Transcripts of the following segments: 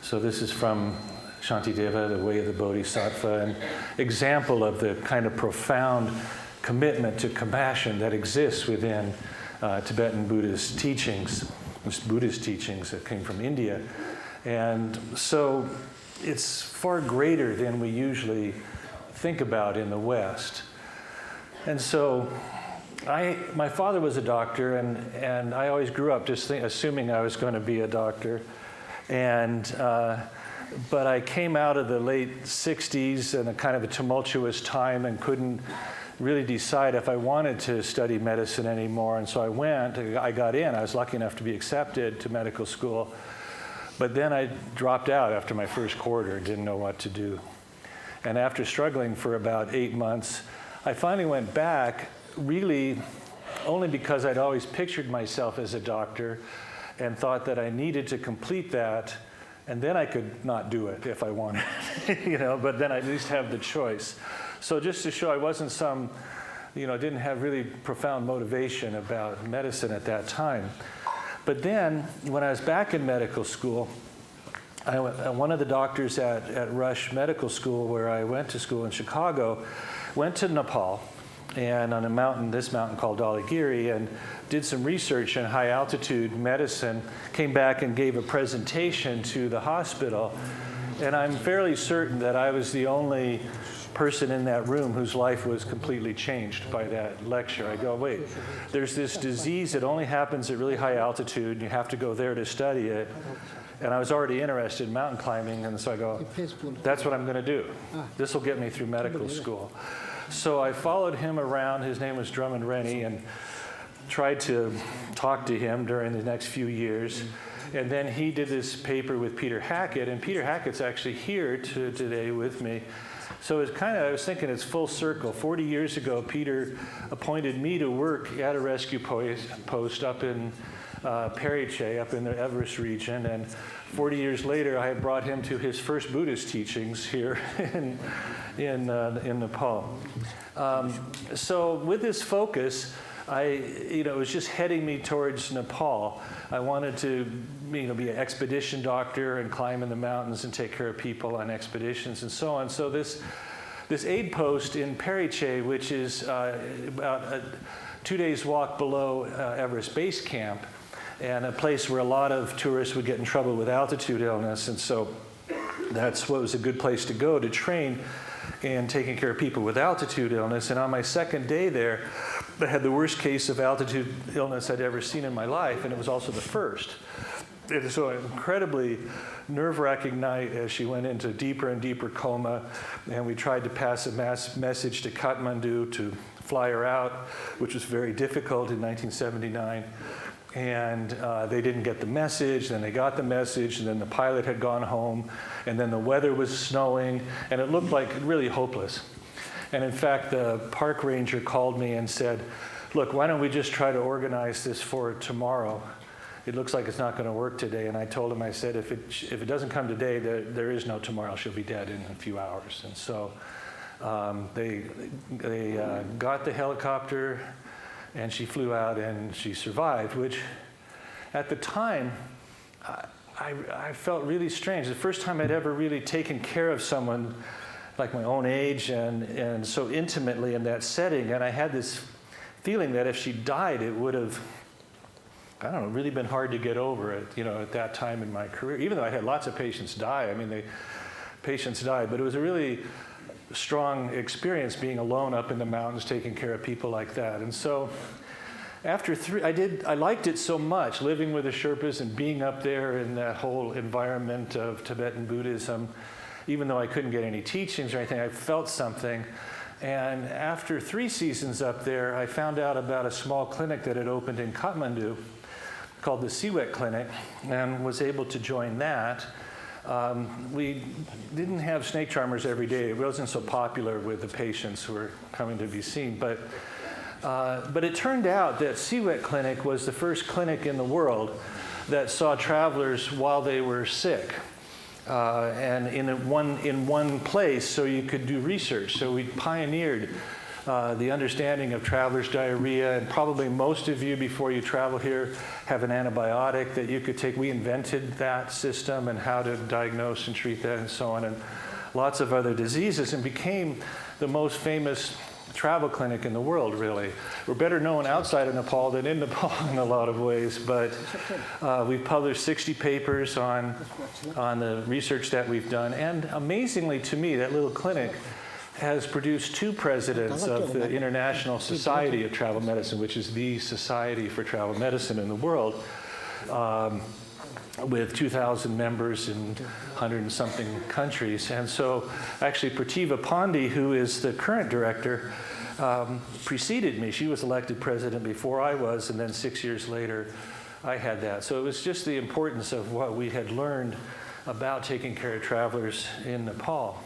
So this is from Shantideva, The Way of the Bodhisattva, an example of the kind of profound commitment to compassion that exists within Tibetan Buddhist teachings, Buddhist teachings that came from India. And so it's far greater than we usually think about in the West. And so my father was a doctor, and I always grew up just assuming I was going to be a doctor. But I came out of the late 60s in a kind of a tumultuous time and couldn't really decide if I wanted to study medicine anymore. And so I got in. I was lucky enough to be accepted to medical school. But then I dropped out after my first quarter, didn't know what to do. And after struggling for about 8 months, I finally went back, really only because I'd always pictured myself as a doctor and thought that I needed to complete that, and then I could not do it if I wanted, but then I at least have the choice. So just to show I wasn't didn't have really profound motivation about medicine at that time. But then, when I was back in medical school, one of the doctors at Rush Medical School, where I went to school in Chicago, went to Nepal, and on this mountain called Dhaulagiri, and did some research in high altitude medicine, came back and gave a presentation to the hospital. And I'm fairly certain that I was the only person in that room whose life was completely changed by that lecture. I go, wait, there's this disease that only happens at really high altitude, and you have to go there to study it. And I was already interested in mountain climbing, and so I go, that's what I'm going to do. This will get me through medical school. So I followed him around. His name was Drummond Rennie, and tried to talk to him during the next few years. And then he did this paper with Peter Hackett, and Peter Hackett's actually here today with me. So it's I was thinking it's full circle. 40 years ago, Peter appointed me to work at a rescue post up in Periche, up in the Everest region, and 40 years later, I had brought him to his first Buddhist teachings here in Nepal. So with this focus, it was just heading me towards Nepal. I wanted to, be an expedition doctor and climb in the mountains and take care of people on expeditions and so on. So this aid post in Periche, which is about 2 days walk below Everest Base Camp, and a place where a lot of tourists would get in trouble with altitude illness, and so that's what was a good place to go to train in taking care of people with altitude illness. And on my second day there, I had the worst case of altitude illness I'd ever seen in my life, and it was also the first. It was so incredibly nerve-wracking night as she went into deeper and deeper coma, and we tried to pass a message to Kathmandu to fly her out, which was very difficult in 1979. And they didn't get the message, then they got the message, and then the pilot had gone home, and then the weather was snowing, and it looked like really hopeless. And in fact, the park ranger called me and said, look, why don't we just try to organize this for tomorrow? It looks like it's not going to work today. And I told him, I said, if it doesn't come today, there is no tomorrow. She'll be dead in a few hours. And so they got the helicopter, and she flew out, and she survived, which at the time, I felt really strange. The first time I'd ever really taken care of someone like my own age and so intimately in that setting. And I had this feeling that if she died, it would have, really been hard to get over it, at that time in my career. Even though I had lots of patients die. Patients died, but it was a really strong experience being alone up in the mountains taking care of people like that. And so after I liked it so much, living with the Sherpas and being up there in that whole environment of Tibetan Buddhism. Even though I couldn't get any teachings or anything, I felt something. And after 3 seasons up there, I found out about a small clinic that had opened in Kathmandu called the Siwet Clinic, and was able to join that. We didn't have snake charmers every day. It wasn't so popular with the patients who were coming to be seen. But it turned out that Siwet Clinic was the first clinic in the world that saw travelers while they were sick. And in one place, so you could do research. So we pioneered the understanding of traveler's diarrhea, and probably most of you before you travel here have an antibiotic that you could take. We invented that system and how to diagnose and treat that and so on, and lots of other diseases, and became the most famous travel clinic in the world, really. We're better known outside of Nepal than in Nepal in a lot of ways, but we've published 60 papers on the research that we've done, and amazingly to me, that little clinic has produced 2 presidents of the International Society of Travel Medicine, which is the society for travel medicine in the world, with 2,000 members in 100 and something countries. And so actually Prativa Pandey, who is the current director, preceded me. She was elected president before I was, and then 6 years later I had that. So it was just the importance of what we had learned about taking care of travelers in Nepal.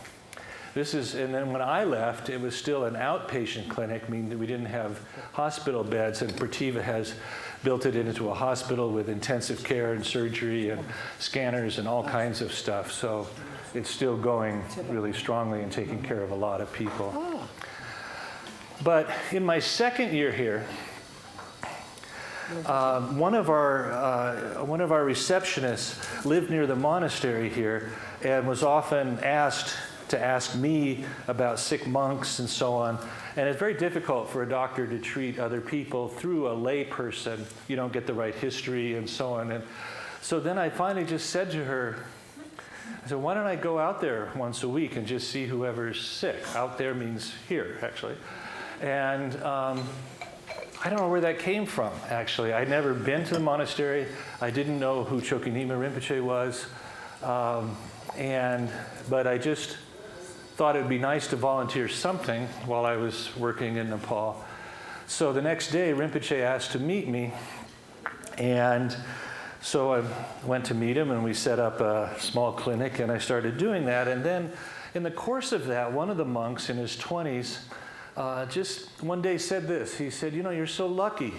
And then when I left, it was still an outpatient clinic, meaning that we didn't have hospital beds, and Prativa has built it into a hospital with intensive care and surgery and scanners and all kinds of stuff. So it's still going really strongly and taking care of a lot of people. But in my second year here, one of our receptionists lived near the monastery here and was often asked to ask me about sick monks and so on. And it's very difficult for a doctor to treat other people through a lay person. You don't get the right history and so on. And so then I finally just said to her, I said, why don't I go out there once a week and just see whoever's sick? Out there means here, actually. And I don't know where that came from, actually. I'd never been to the monastery. I didn't know who Chokyamima Rinpoche was. But I just thought it would be nice to volunteer something while I was working in Nepal. So the next day, Rinpoche asked to meet me, and so I went to meet him, and we set up a small clinic, and I started doing that. And then in the course of that, one of the monks in his 20s just one day said this. He said, you know, you're so lucky.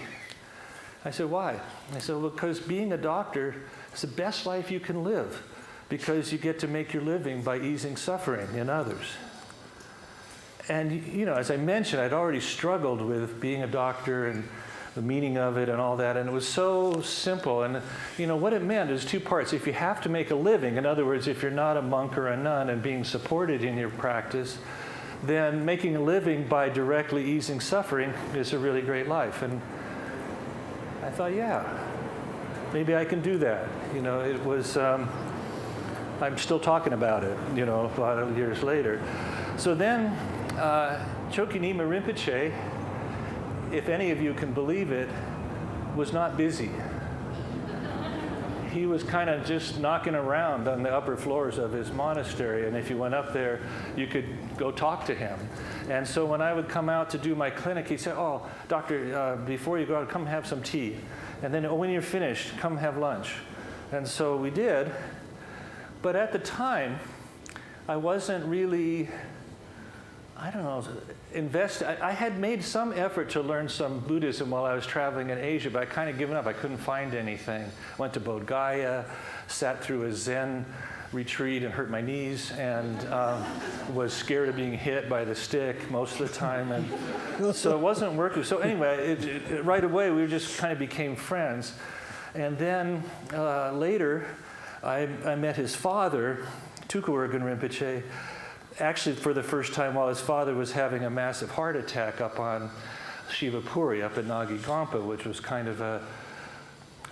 I said, why? I said, well, because being a doctor is the best life you can live, because you get to make your living by easing suffering in others. And, you know, as I mentioned, I'd already struggled with being a doctor and the meaning of it and all that, and it was so simple. And, you know, what it meant is 2 parts. If you have to make a living, in other words, if you're not a monk or a nun and being supported in your practice, then making a living by directly easing suffering is a really great life. And I thought, yeah, maybe I can do that. You know, it was... I'm still talking about it, you know, a lot of years later. So then, Chokyamima Rinpoche, if any of you can believe it, was not busy. He was kind of just knocking around on the upper floors of his monastery, and if you went up there, you could go talk to him. And so when I would come out to do my clinic, he'd say, oh, doctor, before you go out, come have some tea. And then when you're finished, come have lunch. And so we did. But at the time, I wasn't really, I don't know, I had made some effort to learn some Buddhism while I was traveling in Asia, but I kind of given up. I couldn't find anything. Went to Bodh Gaya, sat through a Zen retreat and hurt my knees, and was scared of being hit by the stick most of the time. And so it wasn't working. So anyway, right away, we just kind of became friends. And then later, I met his father, Tukul Rinpoche, actually for the first time while his father was having a massive heart attack up on Shivapuri, up at Nagi Gampa, which was kind of a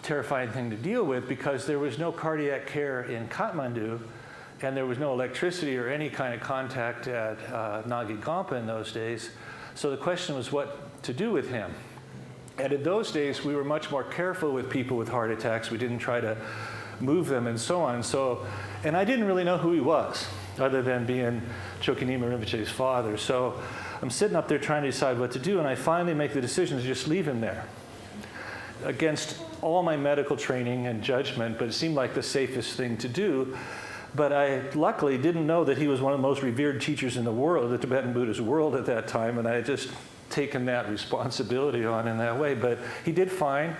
terrifying thing to deal with because there was no cardiac care in Kathmandu, and there was no electricity or any kind of contact at Nagi Gampa in those days. So the question was what to do with him. And in those days, we were much more careful with people with heart attacks. We didn't try to move them and so on. And I didn't really know who he was, other than being Chokyamima Rinpoche's father. So I'm sitting up there trying to decide what to do, and I finally make the decision to just leave him there, against all my medical training and judgment, but it seemed like the safest thing to do. But I luckily didn't know that he was one of the most revered teachers in the world, the Tibetan Buddhist world at that time, and I had just taken that responsibility on in that way. But he did fine.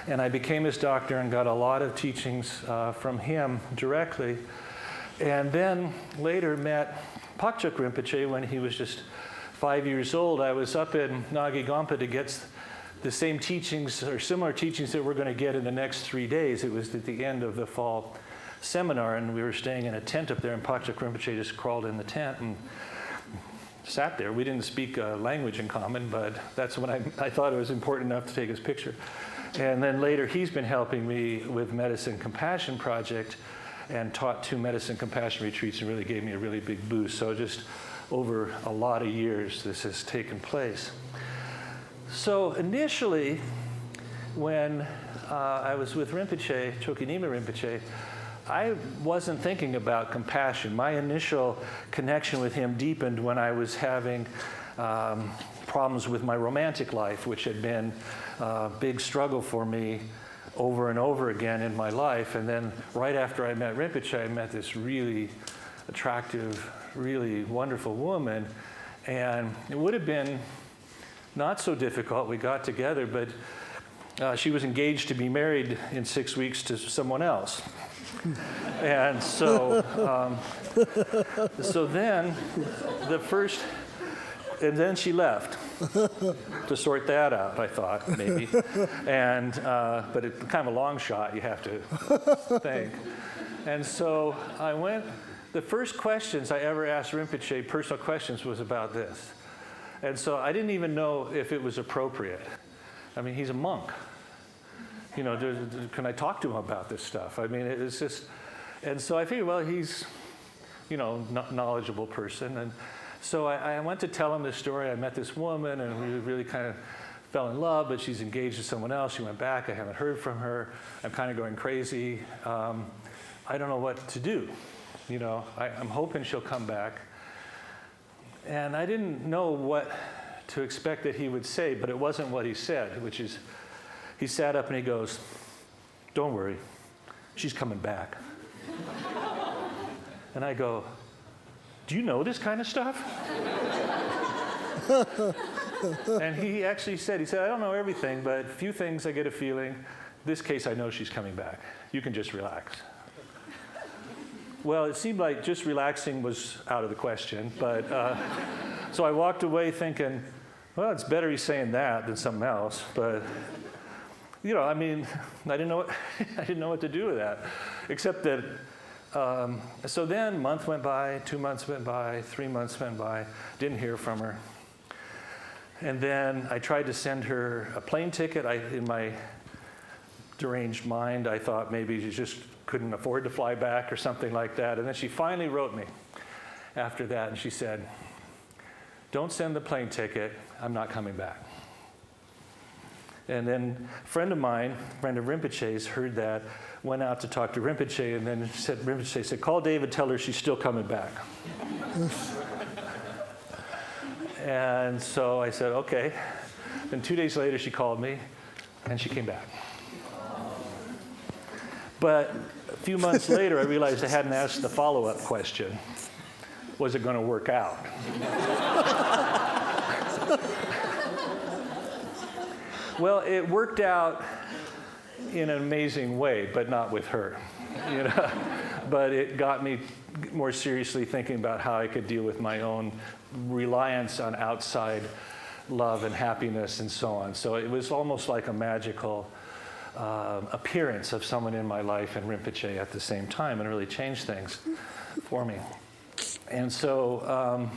And I became his doctor and got a lot of teachings from him directly. And then later met Pakchuk Rinpoche when he was just 5 years old, I was up in Nagi Gampa to get the same teachings or similar teachings that we're going to get in the next 3 days. It was at the end of the fall seminar, and we were staying in a tent up there, and Patrick Rinpoche just crawled in the tent and sat there. We didn't speak a language in common, but that's when I thought it was important enough to take his picture. And then later, he's been helping me with Medicine Compassion Project and taught 2 Medicine Compassion retreats and really gave me a really big boost. So just over a lot of years, this has taken place. So initially, when I was with Rinpoche, Chokinima Rinpoche, I wasn't thinking about compassion. My initial connection with him deepened when I was having problems with my romantic life, which had been a big struggle for me over and over again in my life. And then right after I met Rinpoche, I met this really attractive, really wonderful woman. And it would have been not so difficult. We got together, but she was engaged to be married in 6 weeks to someone else. And so, then then she left to sort that out, I thought, maybe. And, but it's kind of a long shot, you have to think. And so I went, the first questions I ever asked Rinpoche, personal questions, was about this. And so I didn't even know if it was appropriate. I mean, he's a monk. You know, can I talk to him about this stuff? I mean, it's just, and so I figured, well, he's, you know, knowledgeable person. And so I went to tell him this story. I met this woman, and we really kind of fell in love, but she's engaged to someone else. She went back. I haven't heard from her. I'm kind of going crazy. I don't know what to do. You know, I'm hoping she'll come back. And I didn't know what to expect that he would say, but it wasn't what he said, which is, he sat up and he goes, "Don't worry, she's coming back." And I go, "Do you know this kind of stuff?" And he actually said, "I don't know everything, but a few things I get a feeling. This case, I know she's coming back. You can just relax." Well, it seemed like just relaxing was out of the question, but so I walked away thinking, well, it's better he's saying that than something else, but you know, I mean, I didn't know what to do with that, except that, so then month went by, 2 months went by, 3 months went by, didn't hear from her. And then I tried to send her a plane ticket. In my deranged mind, I thought maybe she just couldn't afford to fly back or something like that. And then she finally wrote me after that, and she said, "Don't send the plane ticket, I'm not coming back." And then a friend of mine, a friend of Rinpoche's, heard that, went out to talk to Rinpoche, and then Rinpoche said, "Call David, tell her she's still coming back." And so I said, okay. Then 2 days later, she called me, and she came back. But a few months later, I realized I hadn't asked the follow-up question. Was it going to work out? Well, it worked out in an amazing way, but not with her, you know. But it got me more seriously thinking about how I could deal with my own reliance on outside love and happiness and so on. So it was almost like a magical appearance of someone in my life and Rinpoche at the same time, and really changed things for me. And so,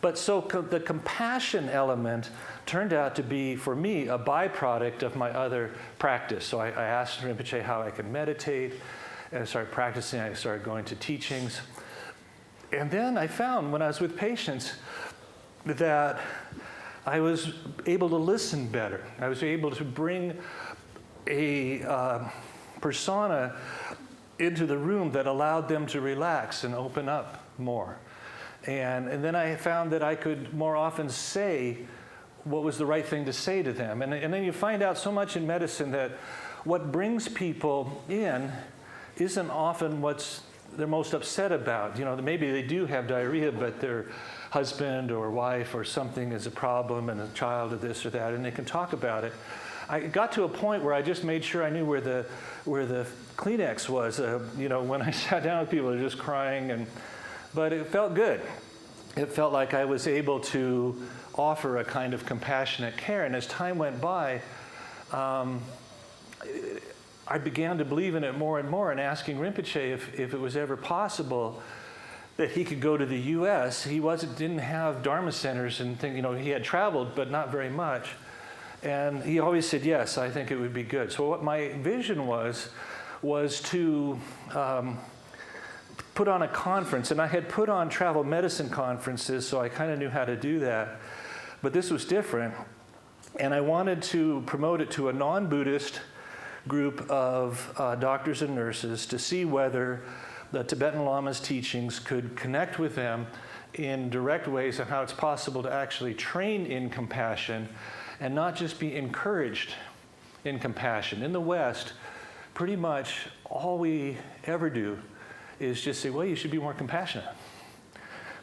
the compassion element turned out to be, for me, a byproduct of my other practice. So I asked Rinpoche how I could meditate, and I started practicing. I started going to teachings. And then I found, when I was with patients, that I was able to listen better. I was able to bring a persona into the room that allowed them to relax and open up more. And then I found that I could more often say what was the right thing to say to them. And then you find out so much in medicine that what brings people in isn't often what they're most upset about. You know, maybe they do have diarrhea, but their husband or wife or something is a problem, and a child or this or that, and they can talk about it. I got to a point where I just made sure I knew where the Kleenex was. You know, when I sat down with people, they're just crying, but it felt good. it felt like I was able to offer a kind of compassionate care. And as time went by, I began to believe in it more and more, and asking Rinpoche if it was ever possible that he could go to the U.S. He didn't have Dharma centers and things. He had traveled, but not very much. And he always said, yes, I think it would be good. So what my vision was to put on a conference. And I had put on travel medicine conferences, so I kind of knew how to do that. But this was different. And I wanted to promote it to a non-Buddhist group of doctors and nurses to see whether the Tibetan Lama's teachings could connect with them in direct ways, and how it's possible to actually train in compassion and not just be encouraged in compassion. In the West, pretty much all we ever do is just say, well, you should be more compassionate.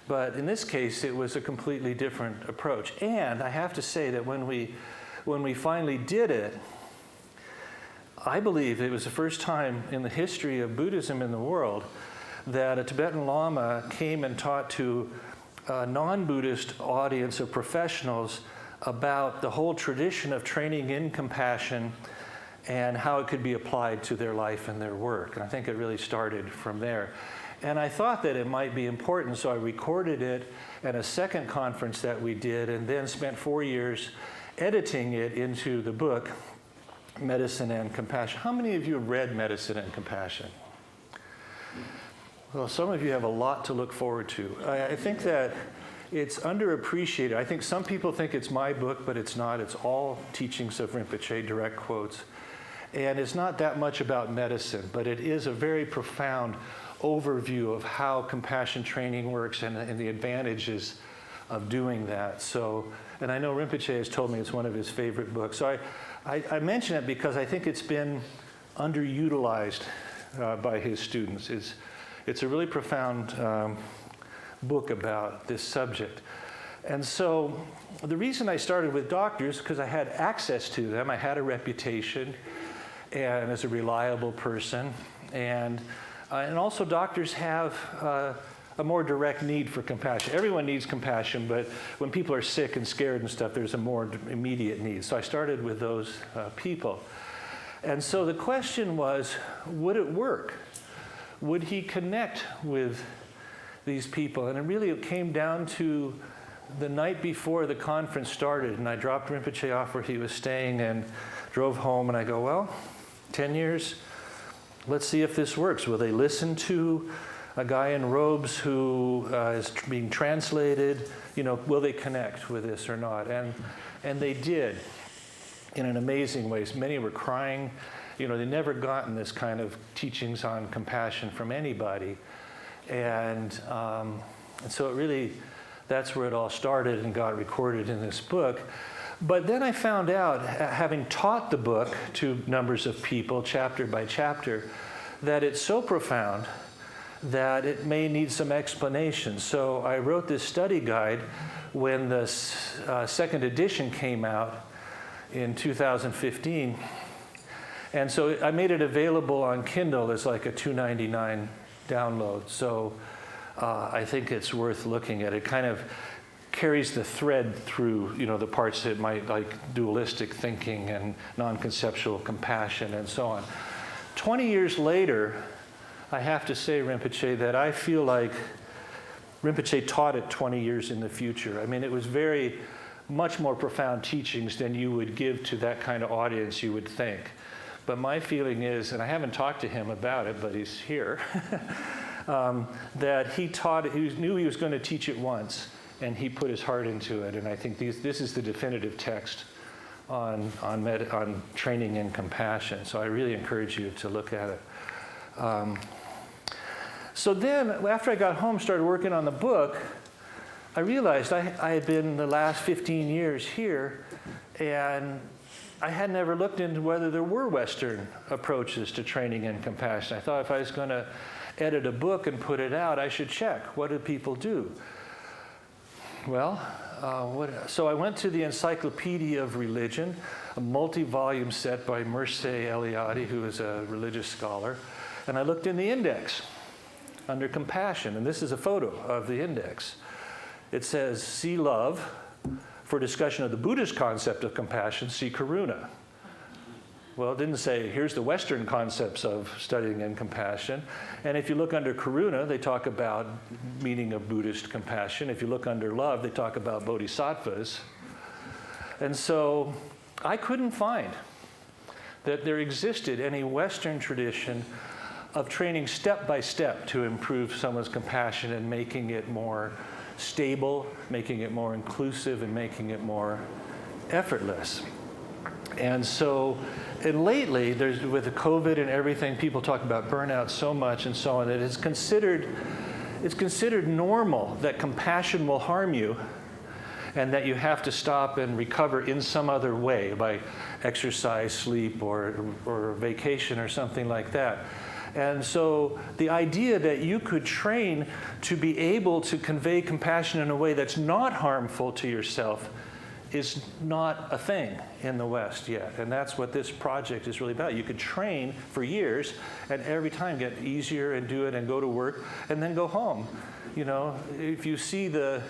But in this case, it was a completely different approach. And I have to say that when we finally did it, I believe it was the first time in the history of Buddhism in the world that a Tibetan Lama came and taught to a non-Buddhist audience of professionals about the whole tradition of training in compassion and how it could be applied to their life and their work. And I think it really started from there. And I thought that it might be important, so I recorded it at a second conference that we did, and then spent 4 years editing it into the book, Medicine and Compassion. How many of you have read Medicine and Compassion? Well, some of you have a lot to look forward to. I think that it's underappreciated. I think some people think it's my book, but it's not. It's all teachings of Rinpoche, direct quotes. And it's not that much about medicine, but it is a very profound overview of how compassion training works and the advantages of doing that. So, and I know Rinpoche has told me it's one of his favorite books. So I mention it because I think it's been underutilized by his students. It's a really profound book about this subject. And so the reason I started with doctors, because I had access to them. I had a reputation and as a reliable person. And also doctors have a more direct need for compassion. Everyone needs compassion, but when people are sick and scared and stuff, there's a more immediate need. So I started with those people. And so the question was, would it work? Would he connect with these people? And it came down to the night before the conference started, and I dropped Rinpoche off where he was staying and drove home, and I go, well, 10 years, let's see if this works. Will they listen to a guy in robes who is being translated? Will they connect with this or not? And they did in an amazing way. Many were crying. They never gotten this kind of teachings on compassion from anybody. And so that's where it all started and got recorded in this book. But then I found out, having taught the book to numbers of people, chapter by chapter, that it's so profound that it may need some explanation. So I wrote this study guide when the second edition came out in 2015. And so I made it available on Kindle as like a $2.99 download. So I think it's worth looking at. It kind of carries the thread through, the parts that might, like dualistic thinking and non-conceptual compassion and so on. 20 years later, I have to say, Rinpoche, that I feel like Rinpoche taught it 20 years in the future. I mean, it was very much more profound teachings than you would give to that kind of audience, you would think. But my feeling is, and I haven't talked to him about it, but he's here, that he taught it, he knew he was going to teach it once, and he put his heart into it. And I think this is the definitive text on training in compassion. So I really encourage you to look at it. So then, after I got home, started working on the book, I realized I had been the last 15 years here, and I had never looked into whether there were Western approaches to training in compassion. I thought if I was going to edit a book and put it out, I should check. What do people do? Well, so I went to the Encyclopedia of Religion, a multi-volume set by Mircea Eliade, who is a religious scholar, and I looked in the index under compassion, and this is a photo of the index. It says, see love. For discussion of the Buddhist concept of compassion, see karuna. Well, it didn't say, here's the Western concepts of studying and compassion. And if you look under karuna, they talk about meaning of Buddhist compassion. If you look under love, they talk about bodhisattvas. And so I couldn't find that there existed any Western tradition of training step by step to improve someone's compassion and making it more stable, making it more inclusive, and making it more effortless. And so, and lately, with the COVID and everything, people talk about burnout so much and so on, that it's considered normal that compassion will harm you and that you have to stop and recover in some other way, by exercise, sleep, or vacation or something like that. And so the idea that you could train to be able to convey compassion in a way that's not harmful to yourself is not a thing in the West yet. And that's what this project is really about. You could train for years and every time get easier and do it and go to work and then go home. You know, if you see the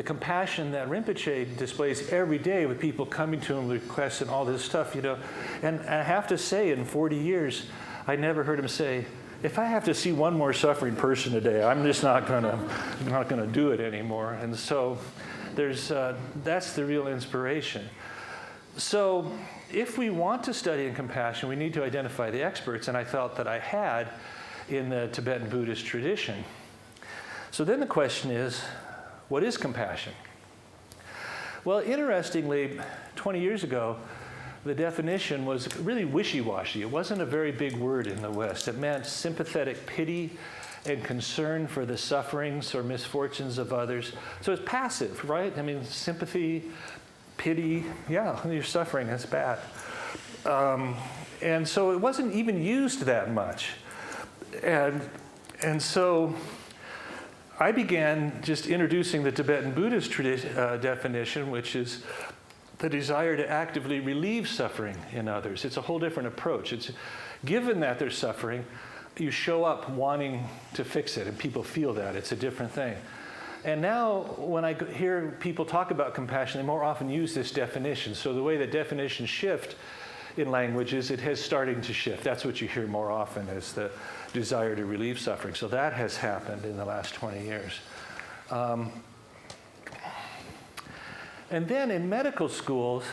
compassion that Rinpoche displays every day with people coming to him with requests and all this stuff, you know. And I have to say, in 40 years, I never heard him say, if I have to see one more suffering person a day, I'm just not gonna do it anymore. And so that's the real inspiration. So if we want to study in compassion, we need to identify the experts, and I felt that I had in the Tibetan Buddhist tradition. So then the question is, what is compassion? Well, interestingly, 20 years ago, the definition was really wishy-washy. It wasn't a very big word in the West. It meant sympathetic pity and concern for the sufferings or misfortunes of others. So it's passive, right? I mean, sympathy, pity, yeah, you're suffering, that's bad. And so it wasn't even used that much. And so I began just introducing the Tibetan Buddhist definition, which is the desire to actively relieve suffering in others. It's a whole different approach. It's given that they're suffering, you show up wanting to fix it, and people feel that. It's a different thing. And now, when I hear people talk about compassion, they more often use this definition. So the way that definitions shift in languages, it has starting to shift. That's what you hear more often, is the desire to relieve suffering. So that has happened in the last 20 years. And then in medical schools,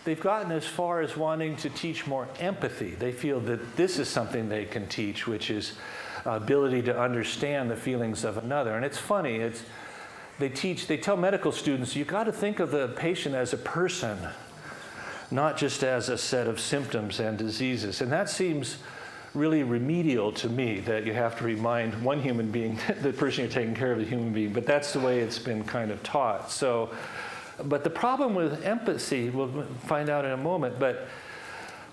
they've gotten as far as wanting to teach more empathy. They feel that this is something they can teach, which is ability to understand the feelings of another. And it's funny, they tell medical students, you got to think of the patient as a person, not just as a set of symptoms and diseases. And that seems really remedial to me, that you have to remind one human being, the person you're taking care of, the human being, but that's the way it's been kind of taught. But the problem with empathy, we'll find out in a moment,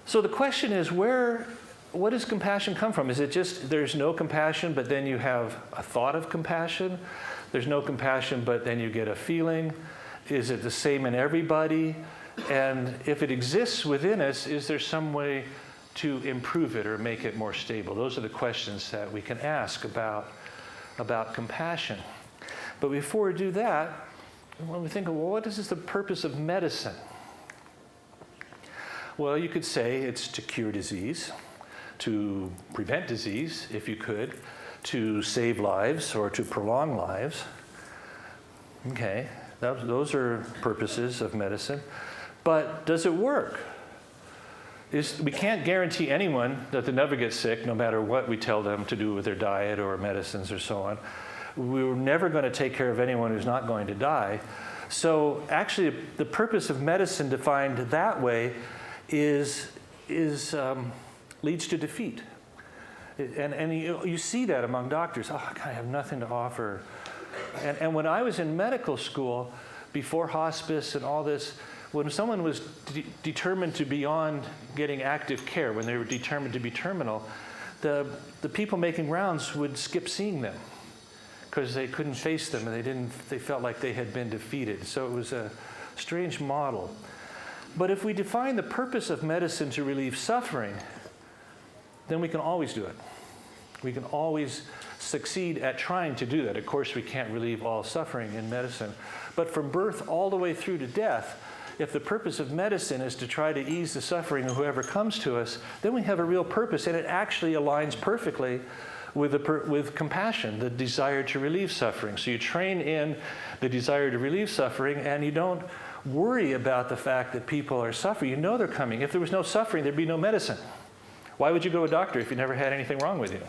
so the question is, what does compassion come from? Is it just there's no compassion, but then you have a thought of compassion? There's no compassion, but then you get a feeling? Is it the same in everybody? And if it exists within us, is there some way to improve it or make it more stable? Those are the questions that we can ask about compassion. But before we do that, when we think of, well, what is the purpose of medicine? Well, you could say it's to cure disease, to prevent disease, if you could, to save lives or to prolong lives. Okay, those are purposes of medicine. But does it work? We can't guarantee anyone that they'll never get sick, no matter what we tell them to do with their diet or medicines or so on. We're never going to take care of anyone who's not going to die. So actually, the purpose of medicine defined that way leads to defeat. And you see that among doctors. Oh, God, I have nothing to offer. And when I was in medical school, before hospice and all this, when someone was determined to be on getting active care, when they were determined to be terminal, the people making rounds would skip seeing them, because they couldn't face them and they felt like they had been defeated. So it was a strange model. But if we define the purpose of medicine to relieve suffering, then we can always do it. We can always succeed at trying to do that. Of course, we can't relieve all suffering in medicine. But from birth all the way through to death, if the purpose of medicine is to try to ease the suffering of whoever comes to us, then we have a real purpose, and it actually aligns perfectly with compassion, the desire to relieve suffering. So you train in the desire to relieve suffering, and you don't worry about the fact that people are suffering. You know they're coming. If there was no suffering, there'd be no medicine. Why would you go to a doctor if you never had anything wrong with you?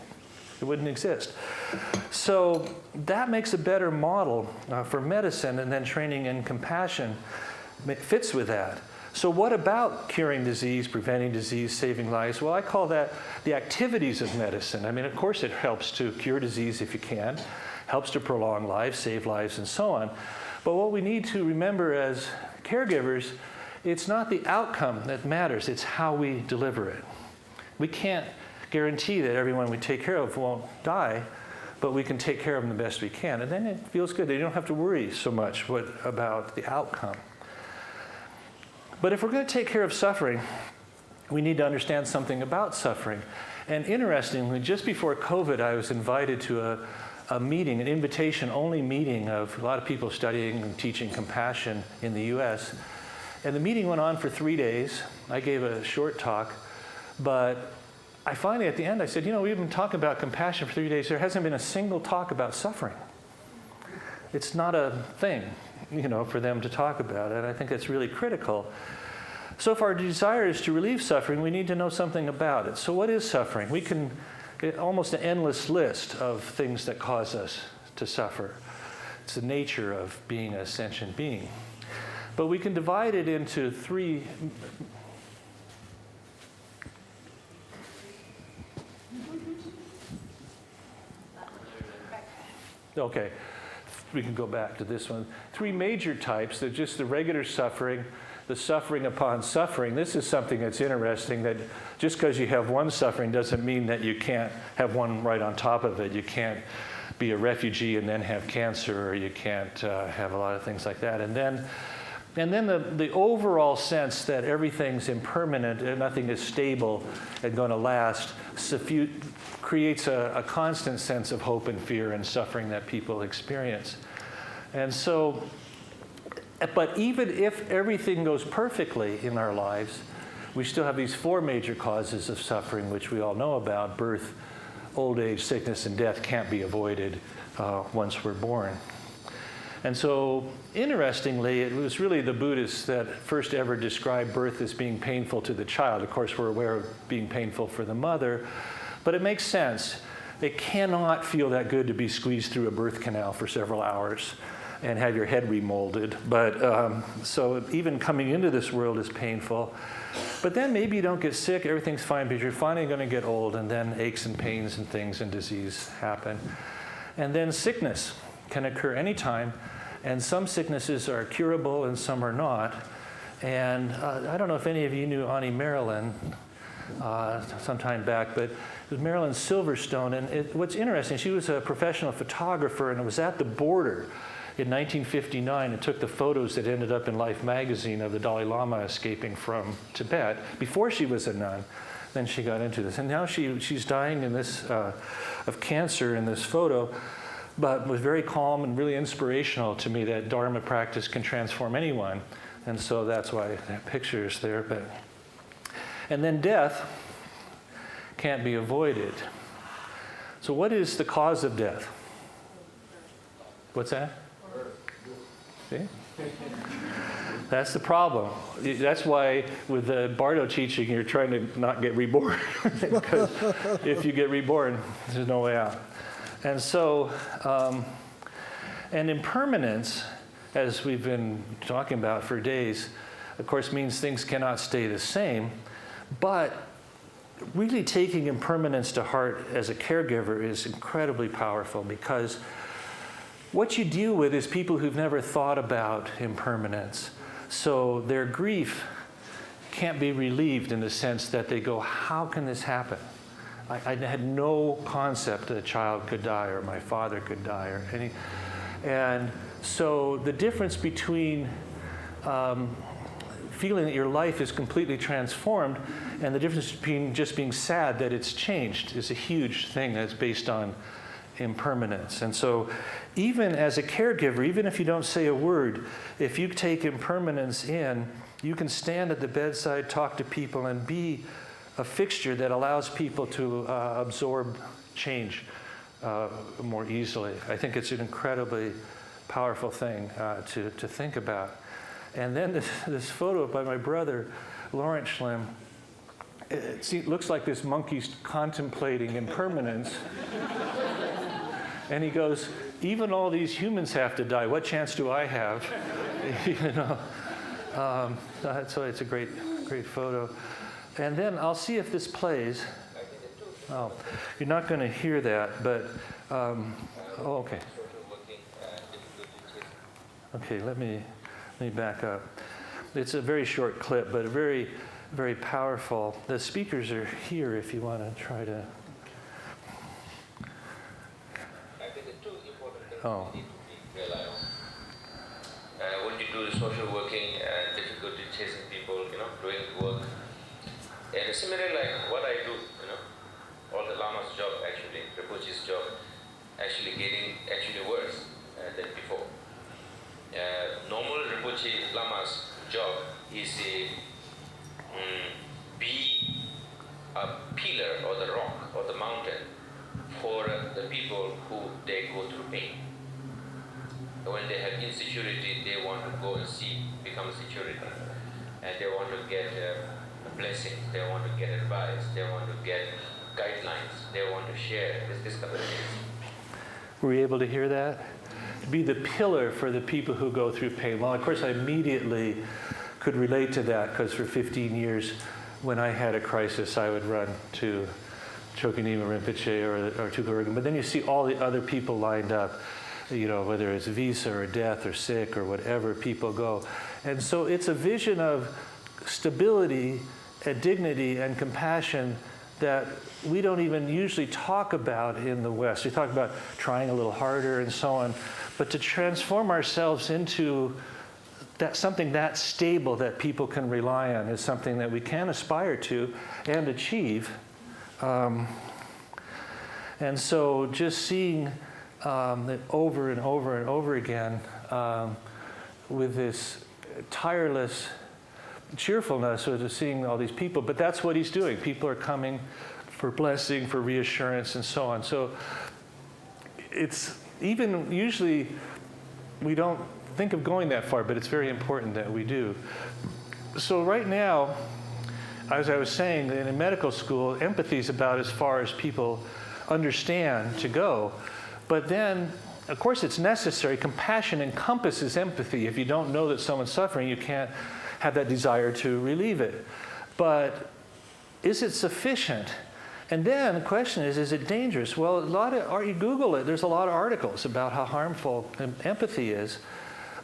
It wouldn't exist. So that makes a better model for medicine, and then training in compassion fits with that. So what about curing disease, preventing disease, saving lives? Well, I call that the activities of medicine. I mean, of course it helps to cure disease if you can, helps to prolong lives, save lives, and so on. But what we need to remember as caregivers, it's not the outcome that matters, it's how we deliver it. We can't guarantee that everyone we take care of won't die, but we can take care of them the best we can. And then it feels good. They don't have to worry so much about the outcome. But if we're going to take care of suffering, we need to understand something about suffering. And interestingly, just before COVID, I was invited to a meeting, an invitation-only meeting of a lot of people studying and teaching compassion in the US. And the meeting went on for 3 days. I gave a short talk, but I finally, at the end, I said, we've been talking about compassion for 3 days. There hasn't been a single talk about suffering. It's not a thing, for them to talk about it. I think it's really critical. So if our desire is to relieve suffering, we need to know something about it. So what is suffering? We can get almost an endless list of things that cause us to suffer. It's the nature of being a sentient being. But we can divide it into three. Okay, we can go back to this one. 3 major types. They're just the regular suffering, the suffering upon suffering. This is something that's interesting, that just because you have one suffering doesn't mean that you can't have one right on top of it. You can't be a refugee and then have cancer, or you can't have a lot of things like that. And then the overall sense that everything's impermanent and nothing is stable and going to last creates a constant sense of hope and fear and suffering that people experience. And so, but even if everything goes perfectly in our lives, we still have these 4 major causes of suffering, which we all know about. Birth, old age, sickness, and death can't be avoided once we're born. And so, interestingly, it was really the Buddhists that first ever described birth as being painful to the child. Of course, we're aware of being painful for the mother, but it makes sense. It cannot feel that good to be squeezed through a birth canal for several hours and have your head remolded. But so even coming into this world is painful. But then maybe you don't get sick, everything's fine, because you're finally going to get old, and then aches and pains and things and disease happen. And then sickness can occur anytime, and some sicknesses are curable and some are not. And I don't know if any of you knew Annie Marilyn some time back, but it was Marilyn Silverstone. And what's interesting, she was a professional photographer, and it was at the border in 1959 and took the photos that ended up in Life magazine of the Dalai Lama escaping from Tibet before she was a nun. Then she got into this. And now she's dying in this of cancer in this photo, but was very calm and really inspirational to me that Dharma practice can transform anyone. And so that's why that picture is there. And then death can't be avoided. So what is the cause of death? What's that? See? That's the problem. That's why with the Bardo teaching, you're trying to not get reborn. Because if you get reborn, there's no way out. And so, and impermanence, as we've been talking about for days, of course means things cannot stay the same. But really taking impermanence to heart as a caregiver is incredibly powerful, because what you deal with is people who've never thought about impermanence. So their grief can't be relieved in the sense that they go, how can this happen? I had no concept that a child could die or my father could die or any. And so the difference between feeling that your life is completely transformed, and the difference between just being sad that it's changed is a huge thing that's based on impermanence. And so even as a caregiver, even if you don't say a word, if you take impermanence in, you can stand at the bedside, talk to people, and be a fixture that allows people to absorb change more easily. I think it's an incredibly powerful thing to think about. And then this photo by my brother, Lawrence Shlim, it looks like this monkey's contemplating impermanence. And he goes, even all these humans have to die. What chance do I have? You know, so it's a great photo. And then I'll see if this plays. Oh, you're not going to hear that, but oh, okay. Okay, let me back up. It's a very short clip, but very, very powerful. The speakers are here if you want to try to. Oh. When you do the social working and difficulty chasing people, doing work. And similarly, like what I do, all the Lama's job actually, Rinpoche's job, actually getting worse than before. Normal Rinpoche Lama's job is be a pillar or the rock or the mountain for the people who they go through pain. When they have insecurity, they want to go and become a security. And they want to get blessings, they want to get advice, they want to get guidelines, they want to share this kind of things. Were you able to hear that? Be the pillar for the people who go through pain. Well, of course, I immediately could relate to that because for 15 years, when I had a crisis, I would run to Chokanima Rinpoche or Tukurugin. But then you see all the other people lined up, whether it's visa or death or sick or whatever, people go. And so it's a vision of stability and dignity and compassion that we don't even usually talk about in the West. We talk about trying a little harder and so on. But to transform ourselves into something that stable that people can rely on is something that we can aspire to and achieve. And so just seeing it over and over and over again with this tireless cheerfulness of seeing all these people. But that's what he's doing. People are coming for blessing, for reassurance, and so on. So it's even usually we don't think of going that far, but it's very important that we do. So right now, as I was saying, in medical school, empathy is about as far as people understand to go. But then, of course, it's necessary. Compassion encompasses empathy. If you don't know that someone's suffering, you can't have that desire to relieve it. But is it sufficient? And then the question is it dangerous? Well, you Google it, there's a lot of articles about how harmful empathy is.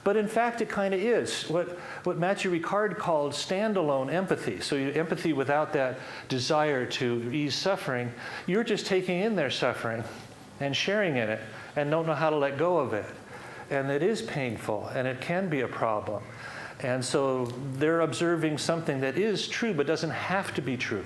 But in fact, it kind of is. What Matthew Ricard called standalone empathy. So empathy without that desire to ease suffering, you're just taking in their suffering and sharing in it and don't know how to let go of it. And it is painful and it can be a problem. And so they're observing something that is true but doesn't have to be true.